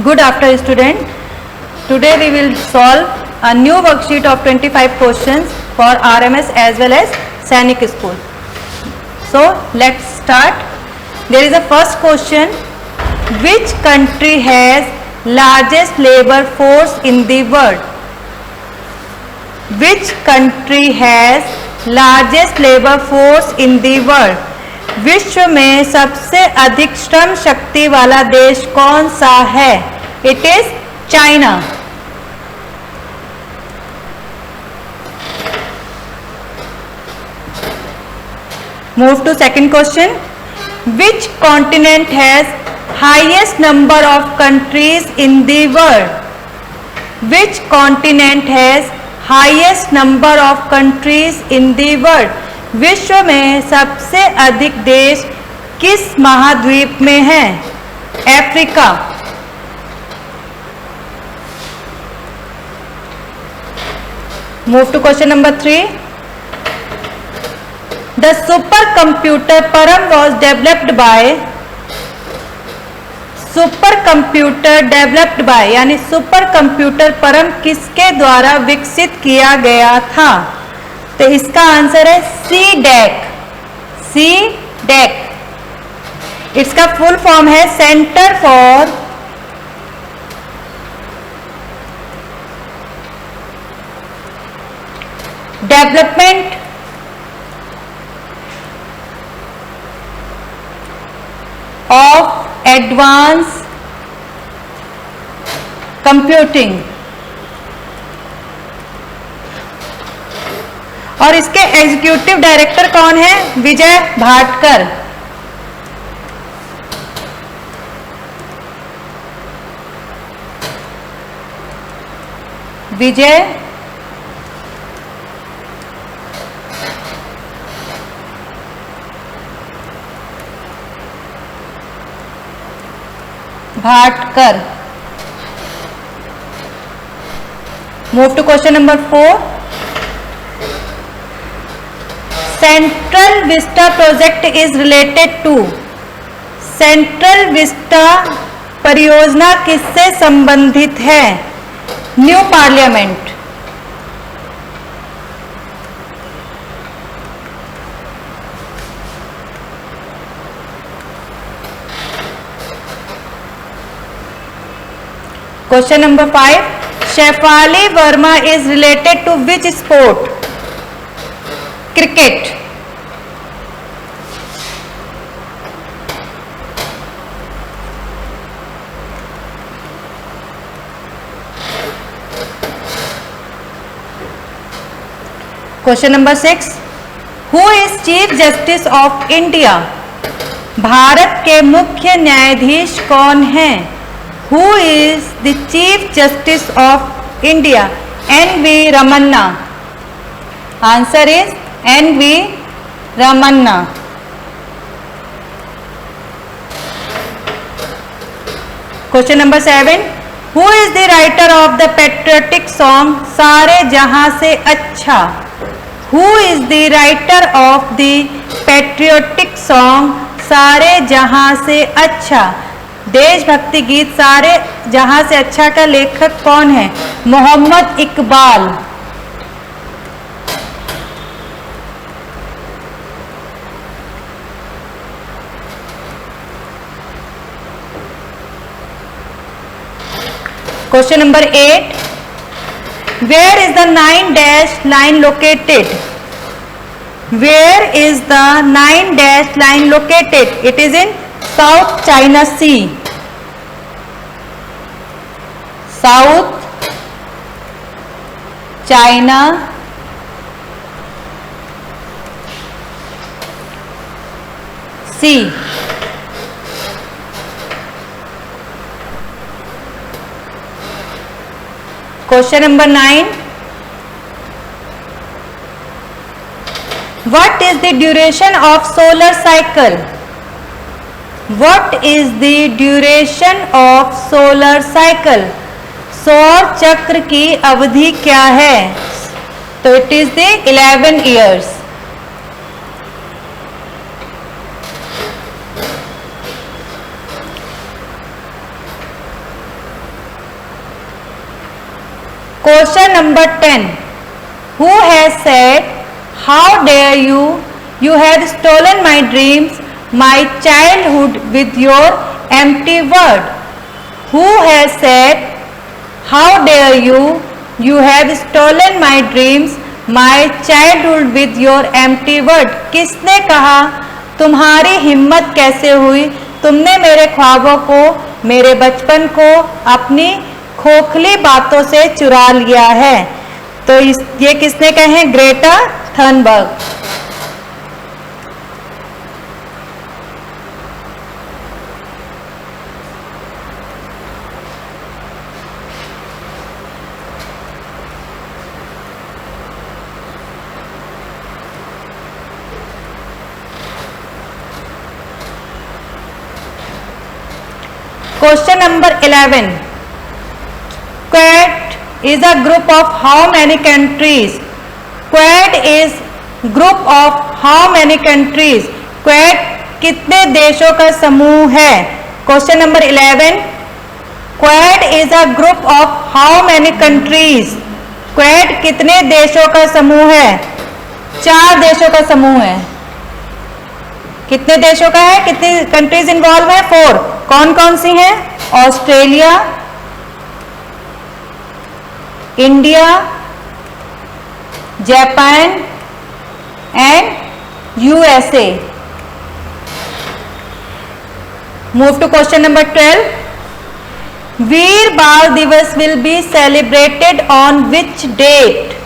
Good afternoon, student. Today we will solve a new worksheet of 25 questions for RMS as well as Sainik School. So let's start. There is a first question. Which country has largest labor force in the world? Which country has largest labor force in the world? विश्व में सबसे अधिक श्रम शक्ति वाला देश कौन सा है? It is China. Move to second question. Which continent has highest number of countries in the world? Which continent has highest number of countries in the world? विश्व में सबसे अधिक देश किस महाद्वीप में है? Africa. Move to question number 3. The supercomputer Param was developed by. Supercomputer developed by यानी सुपर कंप्यूटर परम किसके द्वारा विकसित किया गया था? तो इसका आंसर है CDAC. CDAC. इसका फुल फॉर्म है centre for development of advance computing. और इसके एग्जीक्यूटिव डायरेक्टर कौन है? Vijay Bhatkar. Vijay Bhatkar. Move to question number 4. Central vista project is related to. Central vista परियोजना किससे संबंधित है? New parliament. Question number 5. Shefali Verma is related to which sport? Cricket. Question number 6. Who is chief justice of India? Bharat के मुख्य न्यायाधीश कौन हैं? Who is the chief justice of India? NV Ramana. Answer is NV Ramana. Question number 7. Who is the writer of the patriotic song सारे जहां से अच्छा? Who is the writer of the patriotic song सारे जहां से अच्छा? देशभक्ति गीत सारे जहां से अच्छा का लेखक कौन है? Mohammad Iqbal. Question number 8. Where is the 9 dash line located? Where is the 9 dash line located? It is in South China Sea. South China Sea. Question number 9. What is the duration of solar cycle? What is the duration of solar cycle? सौर चक्र की अवधि क्या है? तो it is the 11 years. Question number 10. Who has said, "How dare you? You have stolen my dreams, my childhood with your empty word." Who has said, "How dare you? You have stolen my dreams, my childhood with your empty word." किसने कहा, तुम्हारी हिम्मत कैसे हुई, तुमने मेरे ख्वाबों को, मेरे बचपन को अपनी खोखली बातों से चुरा लिया है? तो ये किसने कहे हैं? Greta Thunberg. Question number 11. Quad is a group of how many countries? Quad is group of how many countries? Quad कितने देशों का समूह है? Question number 11. Quad is a group of how many countries? Quad कितने देशों का समूह है? 4 देशों का समूह है। कितने देशों का है? कितनी कंट्रीज इन्वॉल्व है? 4। कौन कौन सी हैं? Australia, India, Japan and USA. Move to question number 12. Veer Bal Diwas will be celebrated on which date?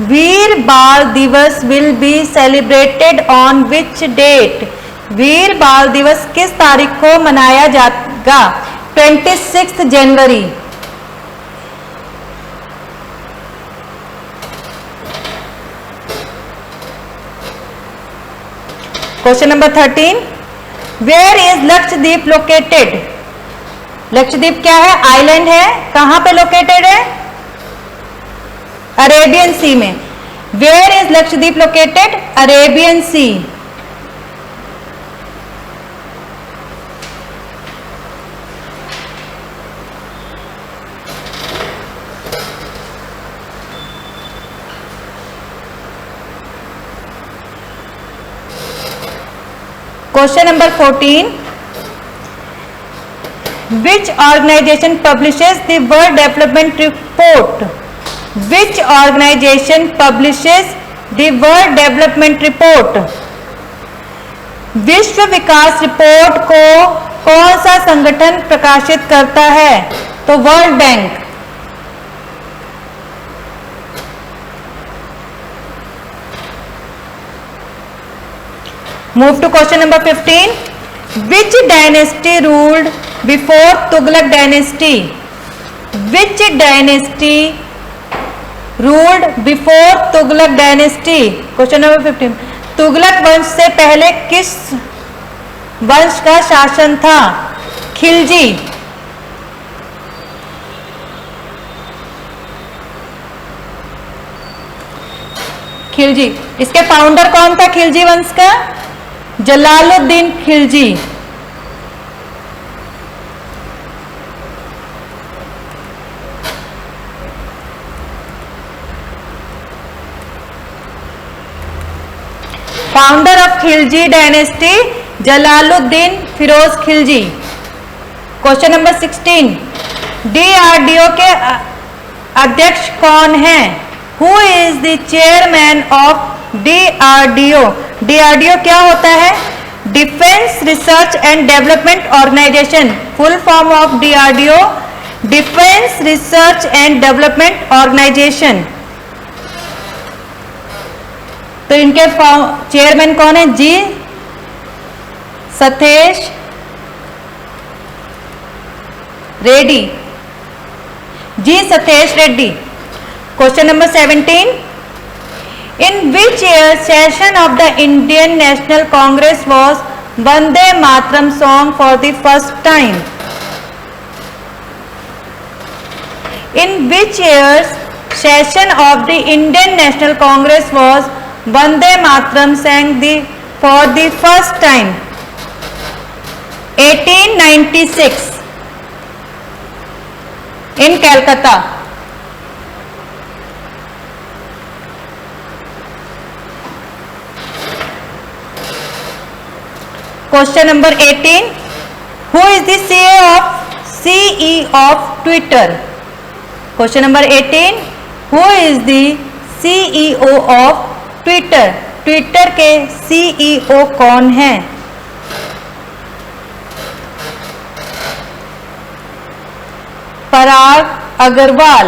Veer Bal Diwas will be celebrated on which date? Veer Bal Diwas किस तारीख को मनाया जाएगा? 26 जनवरी। Question number 13. Where is Lakshadweep located? Lakshadweep क्या है? आइलैंड है। कहां पे लोकेटेड है? अरेबियन सी में। Where is Lakshadweep located? Arabian Sea. Question number 14. Which organization publishes the World Development Report? Which organization publishes the World Development Report? विश्व विकास रिपोर्ट को कौन सा संगठन प्रकाशित करता है? तो world bank. Move to question number 15. Which dynasty ruled before Tughlaq dynasty? Which dynasty ruled before Tughlaq dynasty? Question number 15. Tughlaq वंश से पहले किस वंश का शासन था? खिलजी। खिलजी। इसके फाउंडर कौन था खिलजी वंश का? Jalaluddin Khilji. Founder of Khilji dynasty Jalaluddin Firoz Khilji. Question number 16. DRDO के अध्यक्ष कौन हैं? Who is the chairman of DRDO? DRDO क्या होता है? Defence research and development organisation. Full form of DRDO defence research and development organisation. तो इनके चेयरमैन कौन है? G Satheesh Reddy. G Satheesh Reddy. Question number 17. In which year session of the Indian National Congress was Vande Mataram song for the first time? In which year's session of the Indian National Congress was Vande Mataram sang for the first time? 1896 in Calcutta. Question number 18, who is the CEO of Twitter? Question number 18, who is the CEO of Twitter? Twitter के CEO कौन हैं? Parag Agarwal.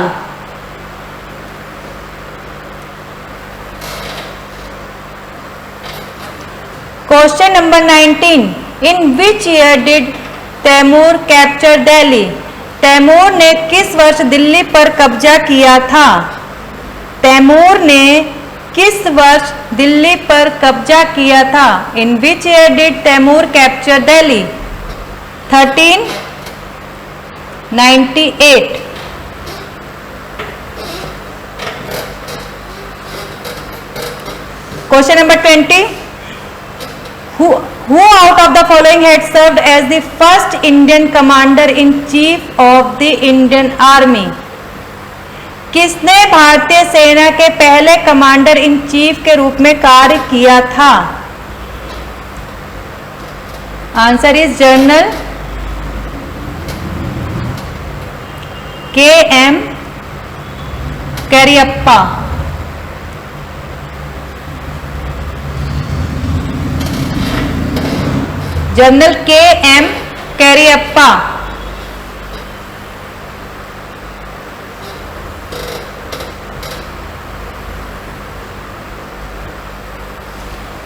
Question number 19, in which year did Timur capture Delhi? Timur ने किस वर्ष दिल्ली पर कब्जा किया था? तैमूर ने किस वर्ष दिल्ली पर कब्जा किया था? In which year did Timur capture Delhi? 1398। Question number 20, who out of the following had served as the first Indian commander in chief of the Indian Army? किसने भारतीय सेना के पहले कमांडर इन चीफ के रूप में कार्य किया था? Answer is general KM Cariappa. General KM Cariappa.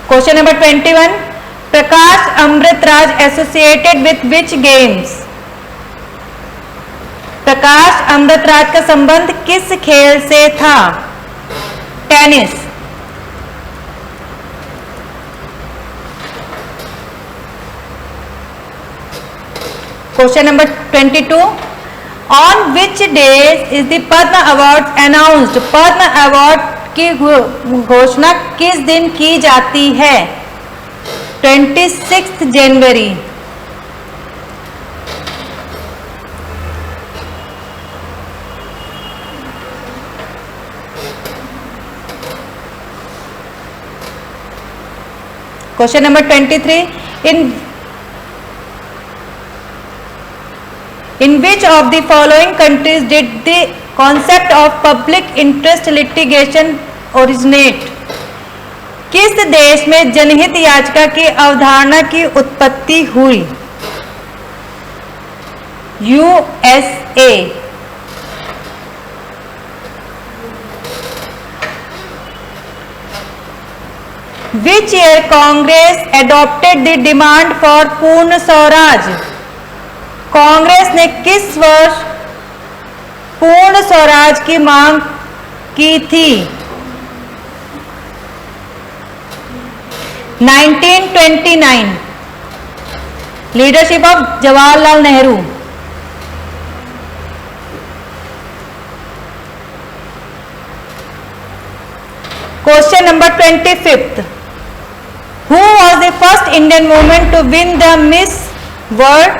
Question number 21, Prakash Amritraj associated with which games? Prakash Amritraj का संबंध किस खेल से था? Tennis. Question number 22, on which days is the Padma award announced? Padma award की घोषणा किस दिन की जाती है? 26 जनवरी। Question number 23, in which of the following countries did the concept of public interest litigation originate? किस देश में जनहित याचिका की अवधारणा की उत्पत्ति हुई? USA। Which year Congress adopted the demand for पूर्ण स्वराज? कांग्रेस ने किस वर्ष पूर्ण स्वराज की मांग की थी? 1929। Leadership of Jawaharlal Nehru. Question number 25, who was the first Indian women to win the Miss World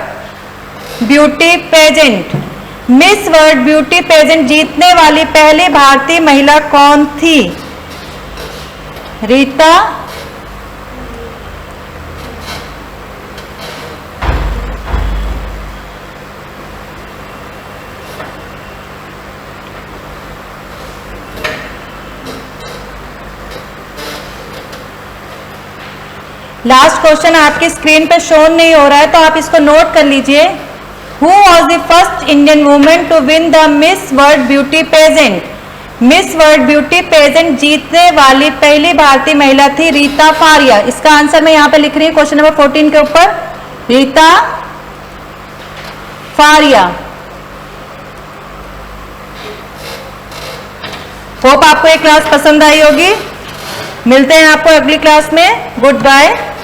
beauty pageant? Miss World beauty pageant जीतने वाली पहली भारतीय महिला कौन थी? रीता लास्ट क्वेश्चन आपकी स्क्रीन पे शो नहीं हो रहा है तो आप इसको नोट कर लीजिए। Who was the first Indian woman to win the Miss World Beauty pageant? Miss World beauty pageant जीतने वाली पहली भारतीय महिला थी रीता फारिया। इसका आंसर मैं यहाँ पे लिख रही हूँ क्वेश्चन नंबर 14 के ऊपर, रीता फारिया। होप आपको ये क्लास पसंद आई होगी। मिलते हैं आपको अगली क्लास में। Good bye.